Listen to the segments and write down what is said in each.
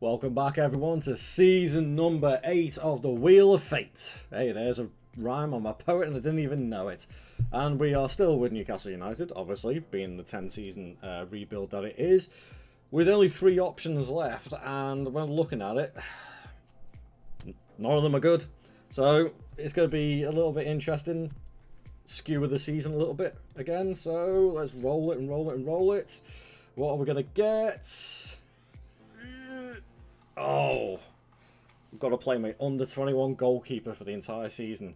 Welcome back, everyone, to season number 8 of the Wheel of Fate. Hey, there's a rhyme on my poet and I didn't even know it. And we are still with Newcastle United, obviously, being the 10-season rebuild that it is, with only 3 options left, and when looking at it, none of them are good. So it's going to be a little bit interesting, skewer the season a little bit again, so let's roll it and roll it and roll it. What are we going to get? Oh, I've got to play my under 21 goalkeeper for the entire season.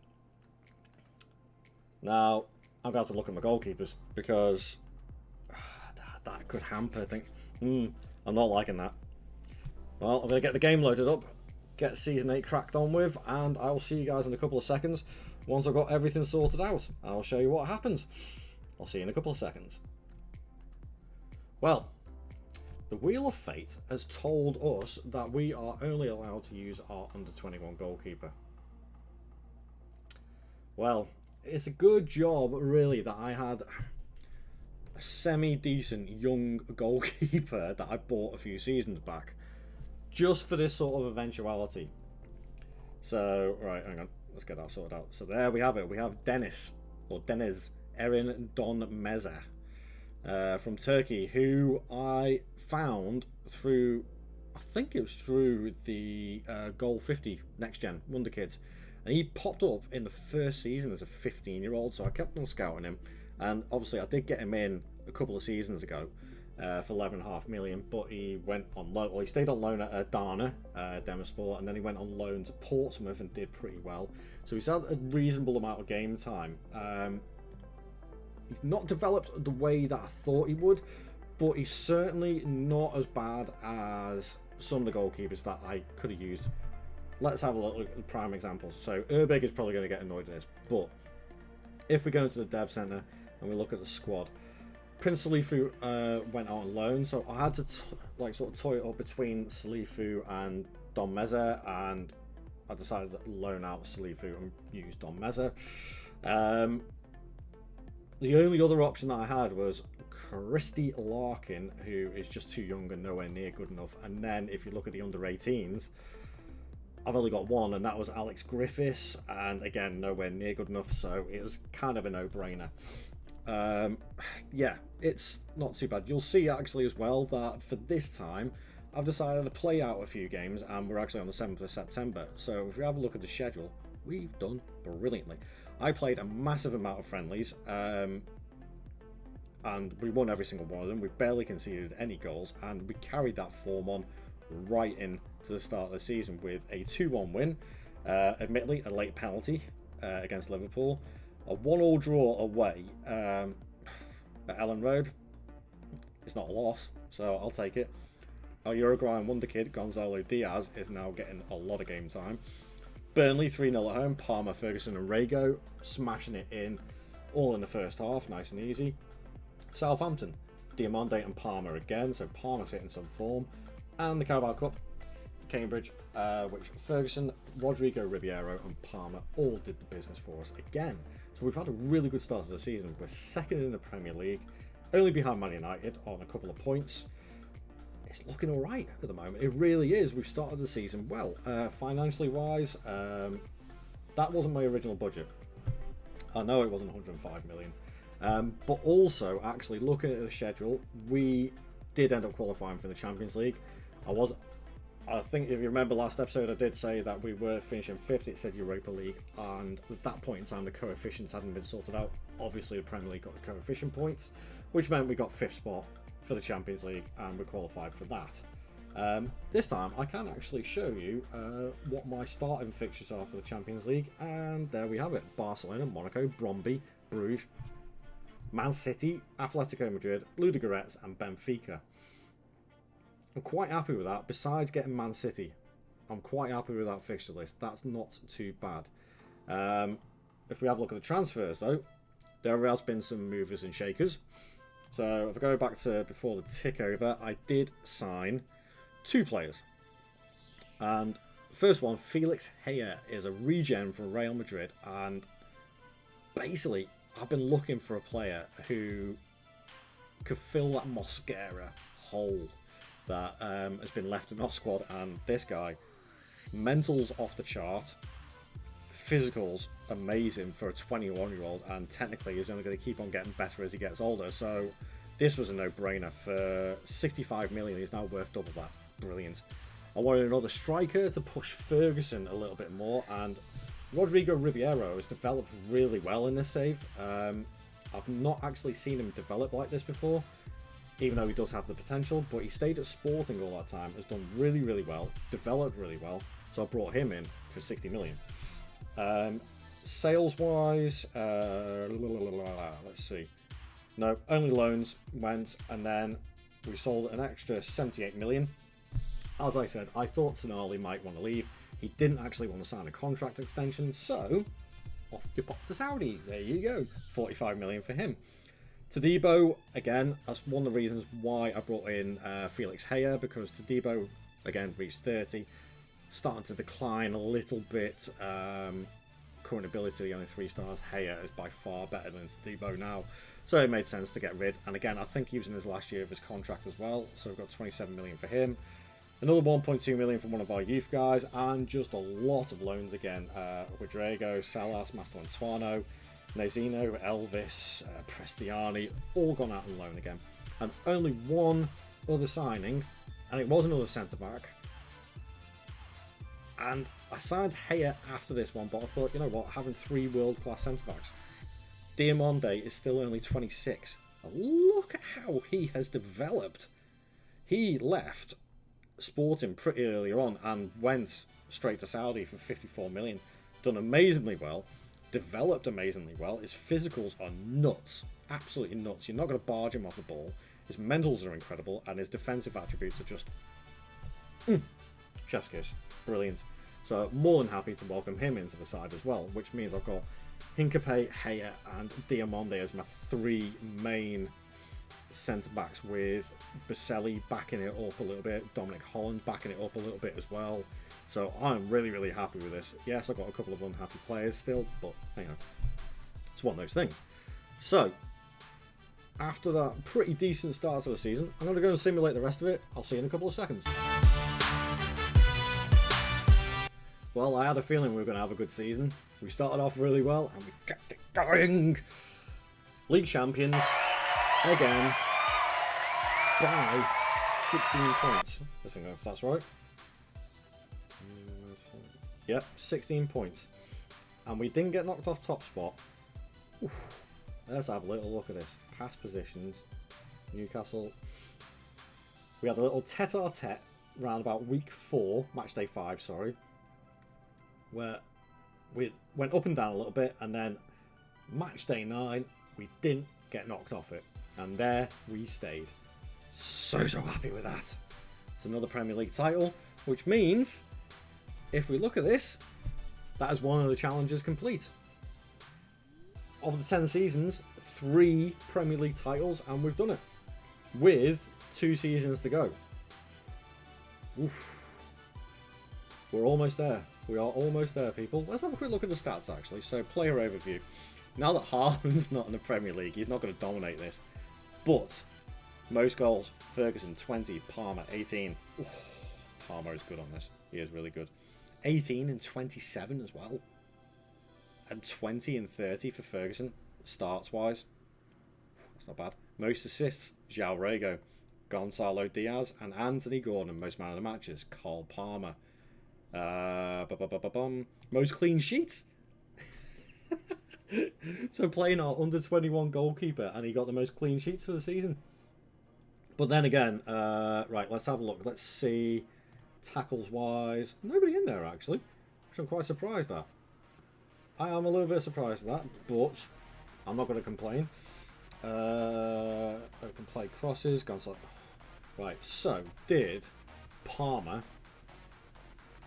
Now, I'm going to have to look at my goalkeepers because that could hamper, I think. I'm not liking that. Well, I'm going to get the game loaded up, get season 8 cracked on with, and I will see you guys in a couple of seconds once I've got everything sorted out. And I'll show you what happens. I'll see you in a couple of seconds. Well, the Wheel of Fate has told us that we are only allowed to use our under 21 goalkeeper. Well, it's a good job, really, that I had a semi-decent young goalkeeper that I bought a few seasons back, just for this sort of eventuality. So, right, hang on, let's get that sorted out. So there we have it. We have Deniz Erin Don Meza. From Turkey, who I found through, I think it was through the Goal 50 Next Gen Wonder Kids, and he popped up in the first season as a 15-year-old, so I kept on scouting him, and obviously I did get him in a couple of seasons ago for 11.5 million, but he went on loan. Well, he stayed on loan at Dana Demirspor, and then he went on loan to Portsmouth and did pretty well, so he's had a reasonable amount of game time. He's not developed the way that I thought he would, but he's certainly not as bad as some of the goalkeepers that I could have used. Let's have a look at prime examples. So Urbig is probably going to get annoyed at this, but if we go into the dev centre and we look at the squad, Prince Salifu went out on loan, so I had to sort of toy it up between Salifu and Don Meza, and I decided to loan out Salifu and use Don Meza. The only other option that I had was Christy Larkin, who is just too young and nowhere near good enough. And then if you look at the under-18s, I've only got one, and that was Alex Griffiths, and again, nowhere near good enough, so it was kind of a no-brainer. Yeah, it's not too bad. You'll see actually as well that for this time, I've decided to play out a few games, and we're actually on the 7th of September. So if you have a look at the schedule, we've done brilliantly. I played a massive amount of friendlies, and we won every single one of them. We barely conceded any goals, and we carried that form on right in to the start of the season with a 2-1 win, admittedly a late penalty against Liverpool, a 1-1 draw away at Ellen Road. It's not a loss, so I'll take it. Our Uruguayan wonder kid Gonzalo Diaz is now getting a lot of game time. Burnley 3-0 at home, Palmer, Ferguson and Rago smashing it in, all in the first half, nice and easy. Southampton, Diamande and Palmer again, so Palmer's hitting some form. And the Carabao Cup, Cambridge, which Ferguson, Rodrigo Ribeiro and Palmer all did the business for us again. So we've had a really good start to the season. We're second in the Premier League, only behind Man United on a couple of points. It's looking all right at the moment. It really is. We've started the season well. Financially wise, that wasn't my original budget. I know it wasn't 105 million. But also, actually, looking at the schedule, we did end up qualifying for the Champions League. I think if you remember last episode, I did say that we were finishing 5th. It said Europa League, and at that point in time, the coefficients hadn't been sorted out. Obviously, the Premier League got the coefficient points, which meant we got 5th spot for the Champions League, and we qualified for that. This time I can actually show you what my starting fixtures are for the Champions League, and there we have it. Barcelona, Monaco, Brøndby, Bruges, Man City, Atletico Madrid, Ludogorets and Benfica. I'm quite happy with that. Besides getting Man City, I'm quite happy with that fixture list. That's not too bad. If we have a look at the transfers though, there has been some movers and shakers. So if I go back to before the tick over, I did sign 2 players. And first one, Felix Heyer, is a regen from Real Madrid. And basically, I've been looking for a player who could fill that Mosquera hole that has been left in our squad, and this guy, mentals off the chart, physicals amazing for a 21-year-old, and technically is only going to keep on getting better as he gets older. So this was a no-brainer. For 65 million, he's now worth double that. Brilliant. I wanted another striker to push Ferguson a little bit more, and Rodrigo Ribeiro has developed really well in this save. I've not actually seen him develop like this before, even though he does have the potential, but he stayed at Sporting all that time, has done really, really well, developed really well, so I brought him in for 60 million. Sales-wise, let's see. No, only loans went, and then we sold an extra 78 million. As I said, I thought Tonali might want to leave. He didn't actually want to sign a contract extension, so off you pop to Saudi. There you go. 45 million for him. Todibo, again, that's one of the reasons why I brought in Felix Heyer, because Todibo, again, reached 30. Starting to decline a little bit. Current ability, only 3 stars. Heyer is by far better than Todibo now. So it made sense to get rid. And again, I think he was in his last year of his contract as well. So we've got 27 million for him. Another 1.2 million from one of our youth guys, and just a lot of loans again. Rodrigo, Salas, Master Antuano, Nezino, Elvis, Prestiani, all gone out on loan again. And only one other signing, and it was another centre-back. And I signed Heyer after this one, but I thought, you know what, having 3 world-class centre-backs. Diamonde is still only 26. Look at how he has developed. He left Sporting pretty early on and went straight to Saudi for 54 million. Done amazingly well, developed amazingly well. His physicals are nuts, absolutely nuts. You're not going to barge him off the ball. His mentals are incredible, and his defensive attributes are just chef's kiss. Brilliant. So more than happy to welcome him into the side as well, which means I've got Hincapié, Heyer and Diamonde as my 3 main centre-backs, with Baselli backing it up a little bit, Dominic Holland backing it up a little bit as well. So I'm really, really happy with this. Yes, I've got a couple of unhappy players still, but you know, it's one of those things. So after that pretty decent start to the season, I'm going to go and simulate the rest of it. I'll see you in a couple of seconds. Well, I had a feeling we were going to have a good season. We started off really well, and we kept it going. League champions, again, by 16 points. I think if that's right. Yep, 16 points. And we didn't get knocked off top spot. Oof. Let's have a little look at this. Past positions. Newcastle. We had a little tete-a-tete round about week 4, match day 5, sorry, where we went up and down a little bit, and then match day 9, we didn't get knocked off it. And there we stayed. So happy with that. It's another Premier League title, which means, if we look at this, that is one of the challenges complete. Of the 10 seasons, 3 Premier League titles, and we've done it. With 2 seasons to go. Oof. We're almost there. We are almost there, people. Let's have a quick look at the stats, actually. So, player overview. Now that Haaland's not in the Premier League, he's not going to dominate this. But, most goals, Ferguson 20, Palmer 18. Oof. Palmer is good on this. He is really good. 18 and 27 as well. And 20 and 30 for Ferguson, starts-wise. That's not bad. Most assists, João Rego, Gonzalo Diaz, and Anthony Gordon. Most man of the matches, Cole Palmer. Most clean sheets. So playing our under-21 goalkeeper, and he got the most clean sheets for the season. But then again, right, let's have a look. Let's see, tackles-wise, nobody in there actually, which I'm quite surprised at. I am a little bit surprised at that, but I'm not going to complain. Open play crosses, Gonzalo. Right, so did Palmer.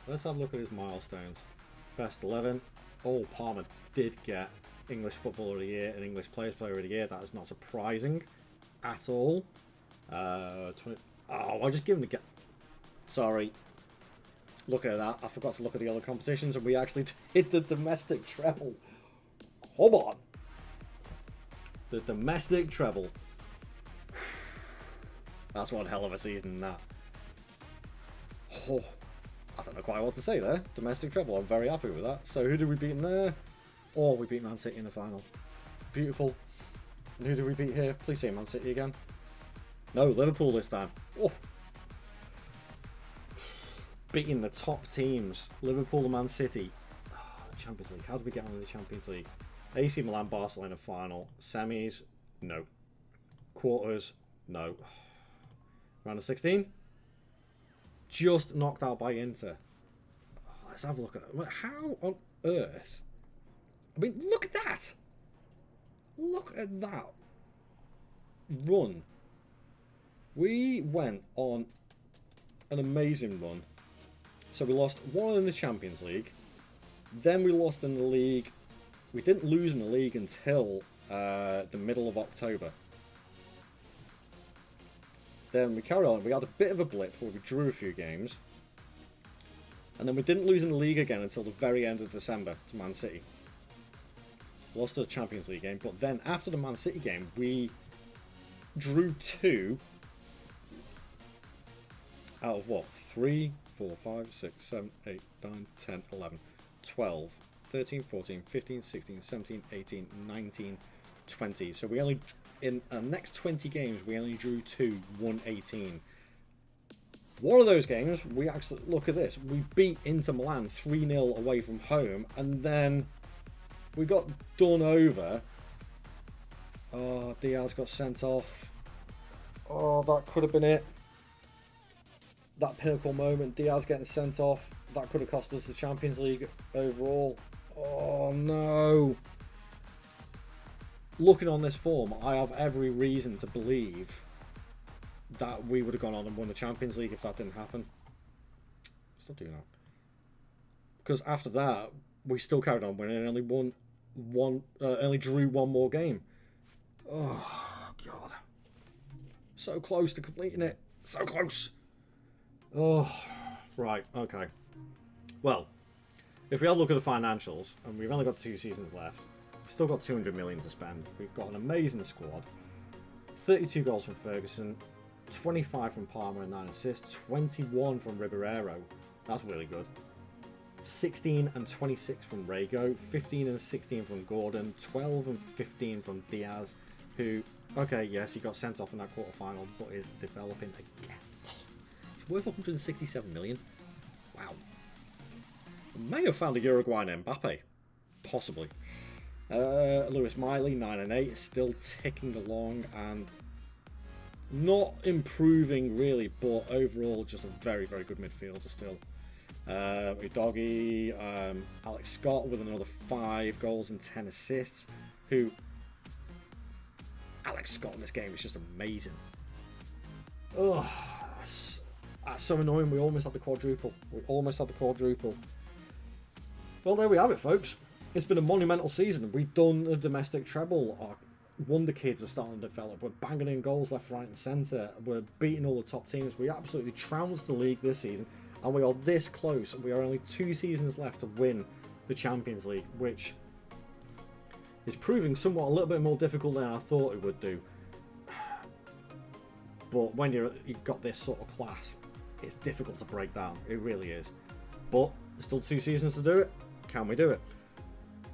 Let's have a look at his milestones. Best 11. Oh, Palmer did get English Footballer of the Year and English Player of the Year. That is not surprising at all. 20... Oh, I just give him the get. Sorry. Looking at that, I forgot to look at the other competitions, and we actually did the domestic treble. Hold on. The domestic treble. That's one hell of a season, that. Oh, I don't know quite what to say there. Domestic treble, I'm very happy with that. So who did we beat in there? Oh, we beat Man City in the final. Beautiful. And who did we beat here? Please say Man City again. No, Liverpool this time. Oh. Beating the top teams. Liverpool and Man City. Oh, Champions League. How did we get on in the Champions League? AC Milan, Barcelona final. Semis? No. Quarters? No. Round of 16? Just knocked out by Inter. Let's have a look at that. How on earth? I mean, look at that! Look at that run. We went on an amazing run. So we lost 1 in the Champions League. Then we lost in the league. We didn't lose in the league until the middle of October. Then we carried on. We had a bit of a blip where we drew a few games. And then we didn't lose in the league again until the very end of December to Man City. Lost the Champions League game. But then after the Man City game, we drew 2 out of what? 3, 4, 5, 6, 7, 8, 9, 10, 11, 12, 13, 14, 15, 16, 17, 18, 19, 20. So we only... in our next 20 games, we only drew 2, won 18. One of those games, we actually, look at this, we beat Inter Milan 3-0 away from home, and then we got done over. Oh, Diaz got sent off. Oh, that could have been it. That pinnacle moment, Diaz getting sent off, that could have cost us the Champions League overall. Oh, no. Looking on this form, I have every reason to believe that we would have gone on and won the Champions League if that didn't happen. Still doing that. Because after that, we still carried on winning and only drew 1 more game. Oh, God. So close to completing it. So close. Oh, right, okay. Well, if we have a look at the financials, and we've only got 2 seasons left, we've still got 200 million to spend. We've got an amazing squad. 32 goals from Ferguson, 25 from Palmer and 9 assists, 21 from Ribeiro. That's really good. 16 and 26 from Rego, 15 and 16 from Gordon, 12 and 15 from Diaz, who, okay, yes, he got sent off in that quarter-final, but is developing again. He's worth 167 million. Wow. May have found a Uruguayan Mbappe. Possibly. Lewis Miley, 9 and 8, is still ticking along and not improving really, but overall just a very, very good midfielder still. Udogi, Alex Scott with another 5 goals and 10 assists. Alex Scott in this game is just amazing. Ugh, that's so annoying. We almost had the quadruple. Well, there we have it, folks. It's been a monumental season. We've done a domestic treble. Our wonder kids are starting to develop. We're banging in goals left, right and centre. We're beating all the top teams. We absolutely trounced the league this season. And we are this close. We are only 2 seasons left to win the Champions League, which is proving somewhat a little bit more difficult than I thought it would do. But when you've got this sort of class, it's difficult to break down. It really is. But there's still 2 seasons to do it. Can we do it?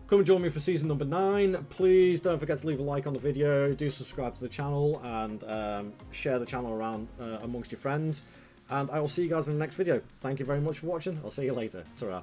Come and join me for season number 9. Please don't forget to leave a like on the video. Do subscribe to the channel and share the channel around amongst your friends. And I will see you guys in the next video. Thank you very much for watching. I'll see you later. Ta-ra.